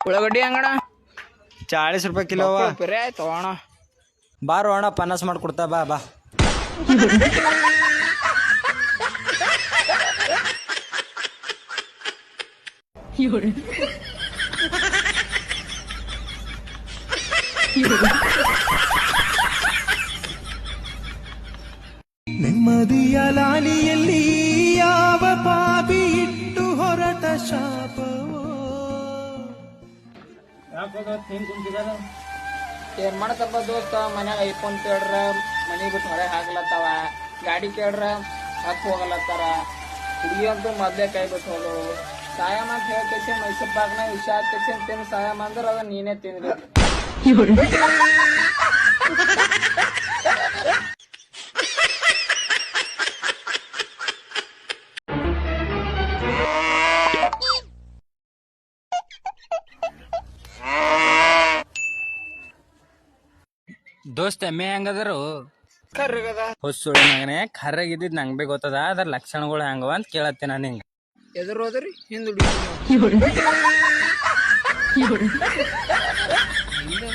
ಉಳ್ಳಾಗಡ್ಡಿ ಹಂಗಣ 40 ರೂಪಾಯಿ ಕಿಲೋ ಬರೇ ಆಯ್ತು ಅಣ್ಣ. ಬಾರೋ ಅಣ್ಣ 50 ಮಾಡ್ಕೊಡ್ತಾ ಬಾ ಬಾ. ನೆಮ್ಮದಿಯ ಲಾಲಿಯಲ್ಲಿ ಯಾವ ಪಾಪಿ ಇಟ್ಟು ಹೊರಟ ಶಾಪವೋ. ಏನ್ ಮಾಡತ್ತಪ್ಪ ದೋಸ್ತ, ಮನ್ಯಾಗ ಐಫೋನ್ ಕೇಳ್ರ ಮನಿ ಬಿಟ್ಟು ಹೊರಗೆ ಹಾಕ್ಲತ್ತಾವ, ಗಾಡಿ ಕೇಳ್ರ ಹತ್ತು ಹೋಗಲತ್ತಾರ, ಹುಡುಗಿ ಅಂತೂ ಮೊದ್ಲೇ ಕೈ ಬಿಟ್ಟು ಹೋಗು. ಸಾಯಮ ಅಂತ ಹೇಳ್ಕೇಸಿ ಮೈಸೂರು ಪಾಕ್ನ ವಿಷ ಹಾಕೇಸಿ ತಿನ್ ಸಾಯಮ ಅಂದ್ರೆ ಅದ ನೀನೇ ತಿಂದ್ರಿ. ದೋಸ್ತ ಎಮ್ಮೆ ಹೆಂಗದರು? ಕರ್ಗದ ಹೊಸ್ಸುಳಿ ಮಗನೇ ಕರ್ರಗಿದ್ದಿದ್ ನಂಗೆ ಬೇ ಗೊತ್ತದ, ಅದ್ರ ಲಕ್ಷಣಗಳು ಹೆಂಗವ ಅಂತ ಕೇಳತ್ತೆ ನಾನು. ಹಿಂಗ ಎದುರು ಹೋದ್ರಿ ಹಿಂದ್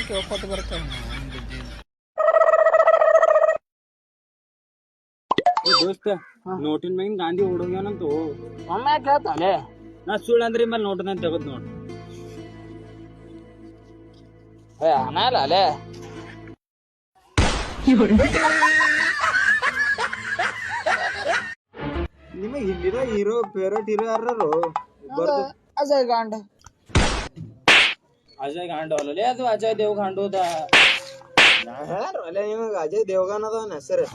ಕೇಳ್ಕೊತ ಬರ್ತಾವ. ದೋಸ್ತ ನೋಟಿನ ಮ್ಯಾಗಿನ ಗಾಂಧಿ ಹುಡುಗನಂತೂ ಒಮ್ಮೆ ಕೇಳ್ತಾವಲೆ. ನಾ ಸುಳ್ಳು ಅಂದ್ರಿ ಮೇಲೆ ನೋಟಿನ ತೆಗದ್ ನೋಡ್. ಅನಾಲ ಅಲೆ ನಿಮಗೆ ಇಲ್ಲಿರೋ ಹೀರೋ ಫೇವ್ರೇಟ್ ಹೀರೋ ಯಾರು? ಅಜಯ್ ಗಾಂಡ್. ಅಜಯ್ ಗಾಂಡು ಅಲ್ಲೇ, ಅದು ಅಜಯ್ ದೇವ್ ಗಾಂಡುದ. ಅಲ್ಲೇ ನಿಮಗ ಅಜಯ್ ದೇವಗನ್ ಅದ ಹೆಸರು.